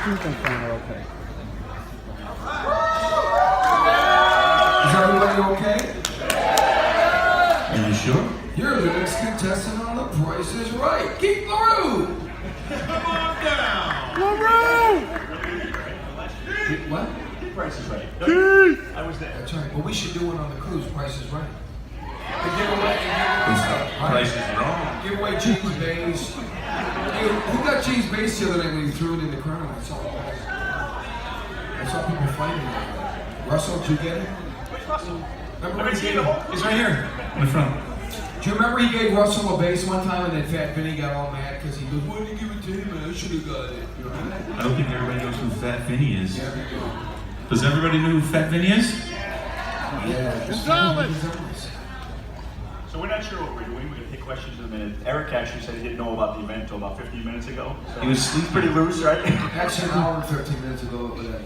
okay. Is everybody okay? Are you sure? You're the next contestant on The Price is Right. Keep LaRue! Come on down! LaRue! What? Price is Right. Keith! I was there. That's right. Well, we should do one on the cruise. Price is Right. And give away stuff. Price is wrong. Give away cheese base. Hey, who got cheese base the other night when you threw it in the crowd? I saw people fighting. Russell, did you get it? Russell. Remember I've been seeing the whole. He's right here in the front. Do you remember he gave Russell a bass one time and then Fat Vinny got all mad because he goes, why did you give it to him? I should have got it. You know that? I don't think everybody knows who Fat Vinny is. Yeah, we do. Does everybody know who Fat Vinny is? Yeah. Gonzalez! So we're not sure what we're doing. We're going to take questions in a minute. Eric actually said he didn't know about the event until about 15 minutes ago. So He was sleeping. pretty loose, right? Actually, an hour and 13 minutes ago, whatever.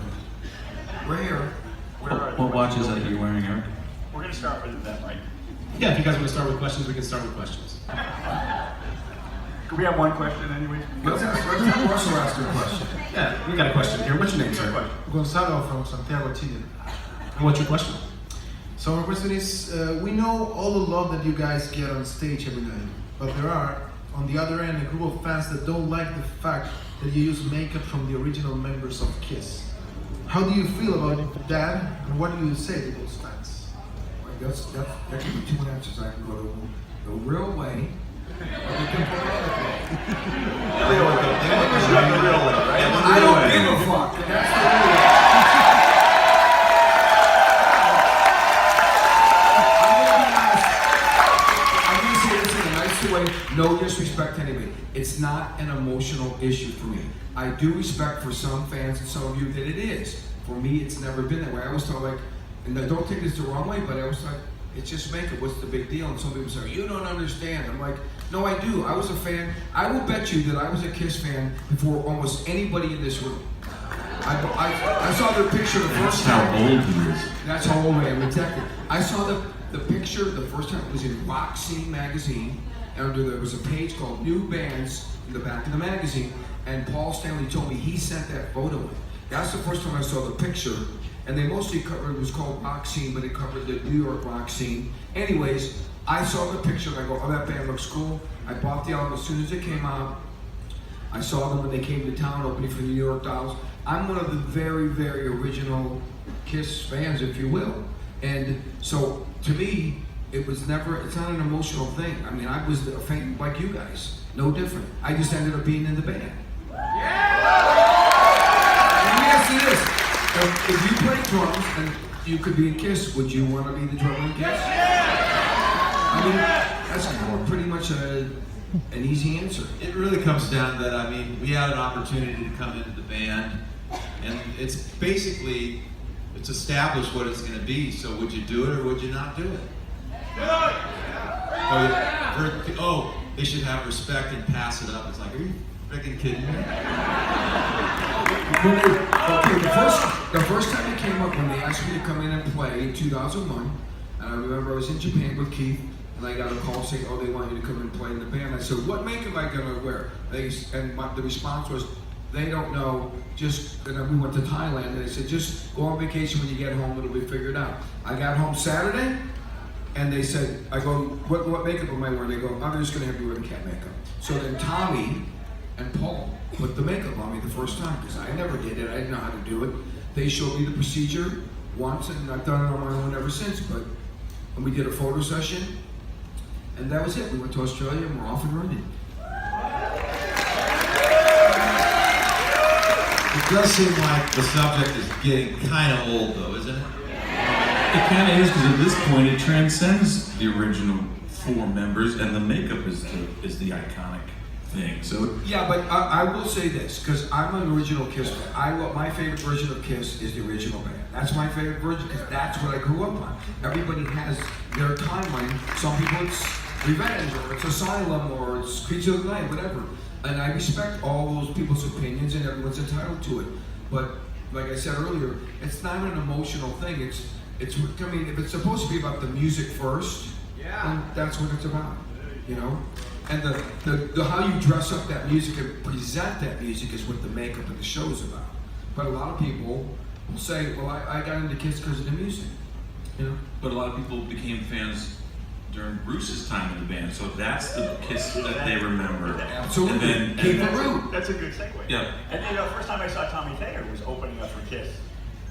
We're here. Where are What the- watches are you wearing, Eric? We're going to start with that, Mike. Yeah, if you guys want to start with questions, we can start with questions. Could we have one question anyway? Let's have Russell ask her a question. Yeah, we got a question here. What's your name, Good sir? question. Gonzalo from Santiago, Chile. And what's your question? So my question is, we know all the love that you guys get on stage every night, but there are, on the other end, a group of fans that don't like the fact that you use makeup from the original members of KISS. How do you feel about that, and what do you say to those fans? That can be two answers. I can go the real way, or the diplomatic way. The real way, right? I don't give a fuck. That's the real way. I'm gonna say this in a nice way. No disrespect to anybody. It's not an emotional issue for me. I do respect for some fans and some of you that it is. For me, it's never been that way. I always thought like, and I don't take this the wrong way, but I was like, it's just makeup. What's the big deal? And some people say, you don't understand. I'm like, no, I do. I was a fan. I will bet you that I was a KISS fan before almost anybody in this room. I saw their picture the first That's time. how old he is. That's how old I am, exactly. I saw the picture the first time. It was in Rock Scene magazine, and there was a page called New Bands in the back of the magazine, and Paul Stanley told me he sent that photo in. That's the first time I saw the picture, and they mostly covered, it was called Rock Scene, but it covered the New York rock scene. Anyways, I saw the picture, and I go, oh, that band looks cool. I bought the album as soon as it came out. I saw them when they came to town, opening for the New York Dolls. I'm one of the very, very original KISS fans, if you will. And so, to me, it's not an emotional thing. I mean, I was a fan like you guys, no different. I just ended up being in the band. And let me ask you this, if you play drums and you could be in KISS, would you want to be the drummer in KISS? I mean, that's kind of pretty much an easy answer. It really comes down to that. I mean, we had an opportunity to come into the band, and it's basically, it's established what it's going to be. So would you do it or would you not do it? Oh, they should have respect and pass it up. It's like, are you freaking kidding me? The first time it came up when they asked me to come in and play in 2001, and I remember I was in Japan with Keith, and I got a call saying, oh, they want you to come and play in the band. I said, what makeup am I gonna wear? The response was, they don't know, and then we went to Thailand, and they said, just go on vacation when you get home, it'll be figured out. I got home Saturday, and they said, I go, what makeup am I wearing? They go, I'm just gonna have you wear the cat makeup. So then Tommy and Paul put the makeup on me the first time, because I never did it, I didn't know how to do it. They showed me the procedure once, and I've done it on my own ever since, and we did a photo session, and that was it. We went to Australia, and we're off and running. It does seem like the subject is getting kind of old, though, isn't it? It kind of is, because at this point it transcends the original four members, and the makeup is the iconic thing. So Yeah, but I will say this, because I'm an original KISS fan. My favorite version of KISS is the original band. That's my favorite version, because that's what I grew up on. Everybody has their timeline. Some people it's Revenge, or it's Asylum, or it's Creature of the Night, whatever. And I respect all those people's opinions, and everyone's entitled to it. But like I said earlier, it's not an emotional thing. I mean, if it's supposed to be about the music first, then that's what it's about, you know? And the how you dress up that music and present that music is what the makeup of the show is about. But a lot of people will say, well, I got into Kiss because of the music. You know? But a lot of people became fans during Bruce's time in the band, so that's the Kiss that they remember. Absolutely. And Keep then, it real. That's a good segue. Yeah. And you know, the first time I saw Tommy Thayer was opening up for Kiss.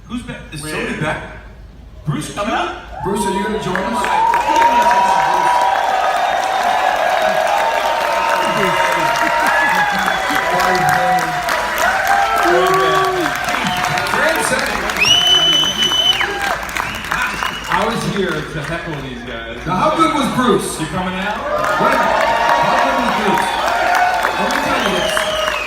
who's back? Is Wait. somebody back? Bruce Coming up? Bruce, are you going to join us? I was here to heckle these guys. Now, how good was Bruce? You coming out? Wait a minute. How good was Bruce? Let me tell you this.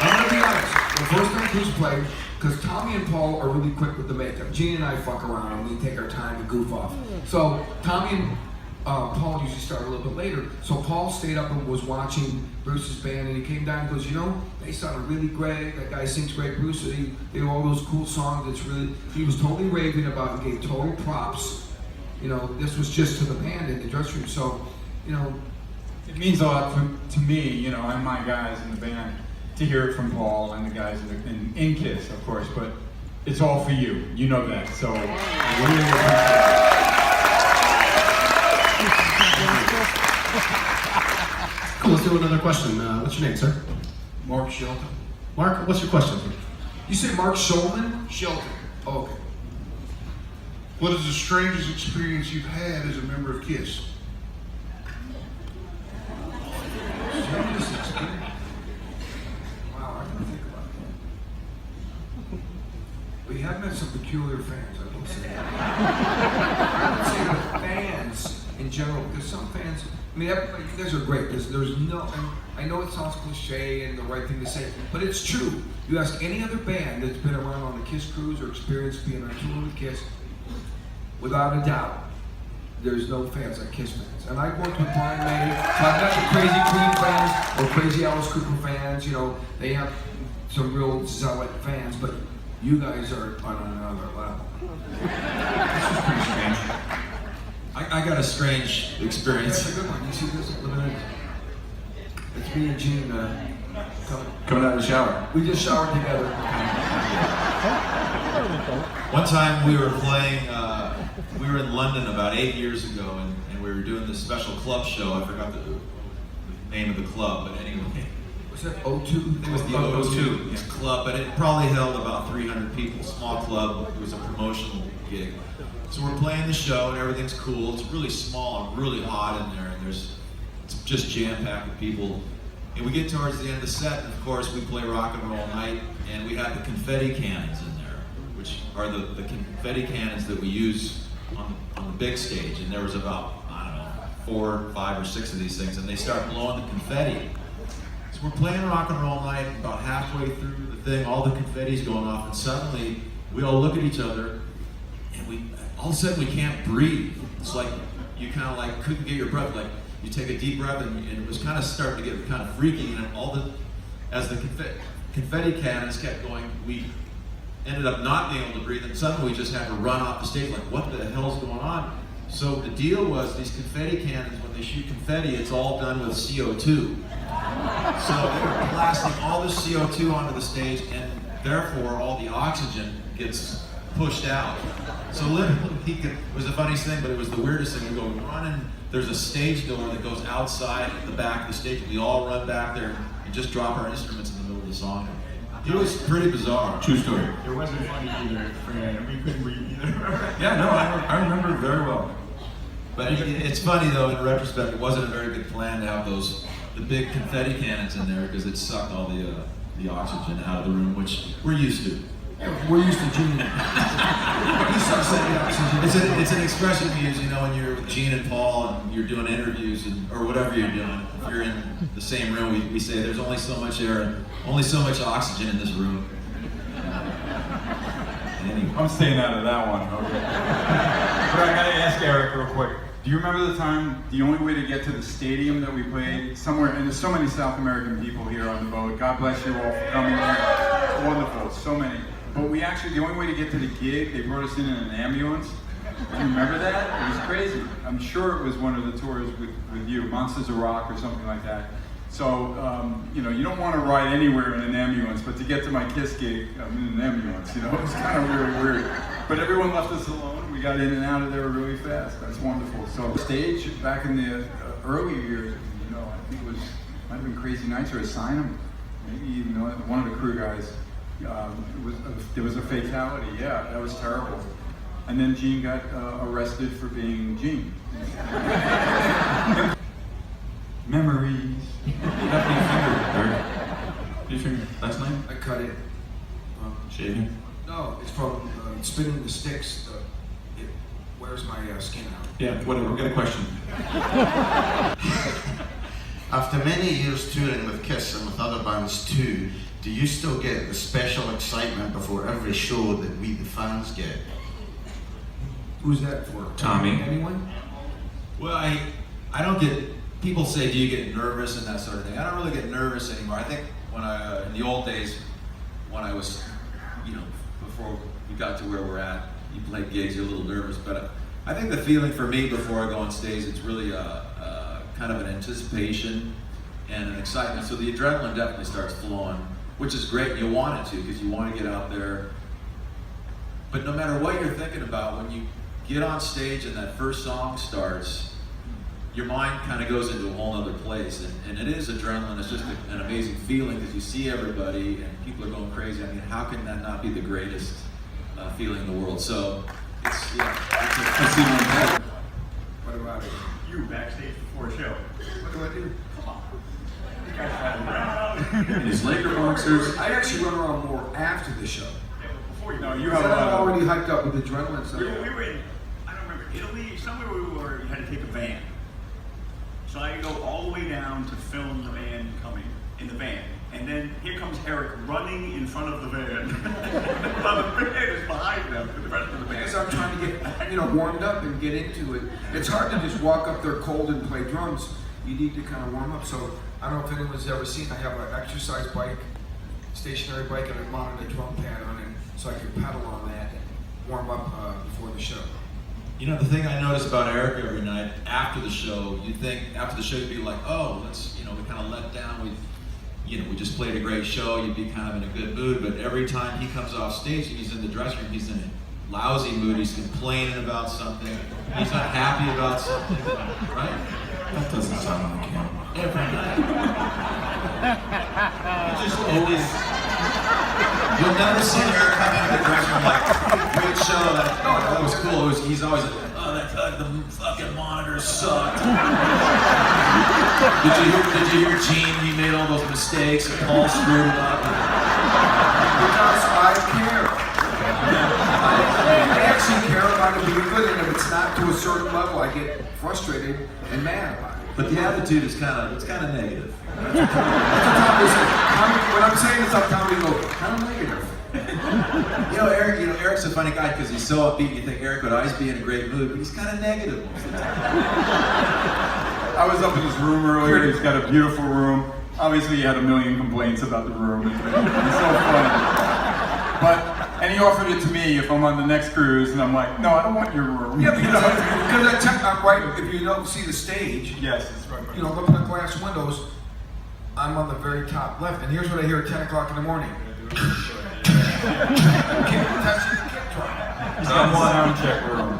I'm going to be honest. The first time Bruce played, because Tommy and Paul are really quick with the makeup. Gene and I fuck around and we take our time to goof off. So Tommy and Paul usually start a little bit later. So Paul stayed up and was watching Bruce's band, and he came down and goes, you know, they sounded really great. That guy sings great. Bruce, they do all those cool songs. It's really, he was totally raving about and gave total props. You know, this was just to the band in the dressing room. So, you know, It means a lot to me, you know, and my guys in the band, to hear it from Paul and the guys in Kiss, of course, but it's all for you. You know that. So, I really appreciate it. Cool, let's do another question. What's your name, sir? Mark Shelton. Mark, what's your question? You say Mark Schulman? Shelton, Oh, okay. what is the strangest experience you've had as a member of KISS? Strangest experience. Wow, I didn't think about that. We have met some peculiar fans, I will say. I would say the fans in general, because some fans, I mean, everybody, you guys are great. There's no, and I know it sounds cliche and the right thing to say, but it's true. You ask any other band that's been around on the Kiss Cruise or experienced being on tour with Kiss, without a doubt, there's no fans like Kiss fans. And I've worked with Brian May, so I've got the crazy Queen fans or crazy Alice Cooper fans. You know, they have some real zealot fans, but you guys are on another level. This is pretty strange. I got a strange That's experience. a good one. You see this? Look at it. It's me and Gene Coming out of the shower. we just showered together. One time we were playing, we were in London about 8 years ago, and we were doing this special club show. I forgot the name of the club, but anyway. Was that O2? It was the O2 It's a club, but it probably held about 300 people. Small club. It was a promotional gig. So we're playing the show, and everything's cool. It's really small and really hot in there, and it's just jam-packed with people. And we get towards the end of the set, and of course we play Rock and Roll Night, and we have the confetti cannons in there, which are the confetti cannons that we use on the big stage. And there was about, I don't know, 4, 5, or 6 of these things, and they start blowing the confetti. So we're playing Rock and Roll Night, and about halfway through the thing, all the confetti's going off, and suddenly we all look at each other, and all of a sudden we can't breathe. It's like you kind of like couldn't get your breath. Like you take a deep breath, and it was kind of starting to get kind of freaky. And as the confetti cannons kept going, we ended up not being able to breathe, and suddenly we just had to run off the stage. Like, what the hell's going on? So the deal was these confetti cannons, when they shoot confetti, it's all done with CO2. So they were blasting all the CO2 onto the stage, and therefore all the oxygen gets pushed out. So literally, it was the funniest thing, but it was the weirdest thing. We go running, there's a stage door that goes outside the back of the stage. We all run back there and just drop our instruments in the middle of the song. It was pretty bizarre. True story. It wasn't funny either, Fran. We couldn't breathe either. Yeah, no, I remember it very well. But it's funny though, in retrospect, it wasn't a very good plan to have the big confetti cannons in there, because it sucked all the oxygen out of the room, which we're used to. We're used to Gene. It's an expression we use, you know, when you're with Gene and Paul and you're doing interviews or whatever you're doing. If you're in the same room, we say there's only so much air and only so much oxygen in this room. Anyway. I'm staying out of that one. Okay. But I gotta ask Eric real quick. Do you remember the time, the only way to get to the stadium that we played somewhere, and there's so many South American people here on the boat. God bless you all for coming here. Wonderful, so many. But we actually, the only way to get to the gig, they brought us in an ambulance. Do you remember that? It was crazy. I'm sure it was one of the tours with you, Monsters of Rock or something like that. So, you know, you don't want to ride anywhere in an ambulance, but to get to my Kiss gig, I'm in an ambulance, you know, it's kind of weird. But everyone left us alone. We got in and out of there really fast. That's wonderful. So stage back in the early years, you know, I think it was, might have been Crazy Nights or Asylum. Maybe even one of the crew guys, there was a fatality. Yeah, that was terrible. And then Gene got arrested for being Gene. Memories. You got your finger, Eric? Your finger last night? I cut it. Shaving? No, it's from spinning the sticks. It wears my skin out. Yeah, whatever. We've got a question. After many years touring with Kiss and with other bands too, do you still get the special excitement before every show that we the fans get? Who's that for? Tommy. Anyone? Well, I don't get, people say, do you get nervous and that sort of thing. I don't really get nervous anymore. I think when in the old days, when I was, you know, before we got to where we're at, you play gigs, you're a little nervous, but I think the feeling for me before I go on stage, it's really kind of an anticipation and an excitement. So the adrenaline definitely starts flowing, which is great. You want it to, because you want to get out there. But no matter what you're thinking about, when you get on stage and that first song starts, your mind kind of goes into a whole other place. And it is adrenaline. It's just an amazing feeling because you see everybody and people are going crazy. I mean, how can that not be the greatest feeling in the world? So it's, yeah, it's a What about it? You backstage before a show. What do I do? Come on. You guys riding around. His Laker boxers. I actually run around more after the show. Yeah, but before you No, you Because have a I'm lot of... already hyped up with adrenaline. So We were in, I don't remember, Italy, somewhere we were, you had to take a van. So I had to go all the way down to film the band coming in the van. And then here comes Eric running in front of the van. While the band is behind them, the rest of the band. because I'm trying to get, you know, warmed up and get into it. It's hard to just walk up there cold and play drums. You need to kind of warm up. So I don't know if anyone's ever seen, I have an exercise bike, stationary bike, and I mounted a drum pad on it so I can pedal on that and warm up before the show. You know, the thing I notice about Eric every night after the show, you'd think after the show you'd be like, oh, let's, you know, we kind of let down. We just played a great show. You'd be kind of in a good mood. But every time he comes off stage and he's in the dressing room, he's in a lousy mood. He's complaining about something. He's not happy about something, right? That doesn't sound like him. Every night. He just always. You'll never see Eric come into the dressing room like, great show. That was cool. He's always like, oh, the fucking monitors sucked. Did you hear Gene? He made all those mistakes and Paul screwed it up. Because I care. I actually care about it being good, and if it's not to a certain level, I get frustrated and mad about it. But the attitude is kind of negative. That's what Tommy said. When I'm saying this, I'm telling you, kind of negative. Eric's a funny guy because he's so upbeat. You think Eric would always be in a great mood, but he's kind of negative most of the time. I was up in his room earlier. He's got a beautiful room. Obviously, he had a million complaints about the room. It's so funny. And he offered it to me if I'm on the next cruise, and I'm like, no, I don't want your room. Yeah, because I'm right. If you don't see the stage, Yes, it's right. you know, looking at glass windows, I'm on the very top left, and here's what I hear at 10 o'clock in the morning. That's the kid drum. Sound check room.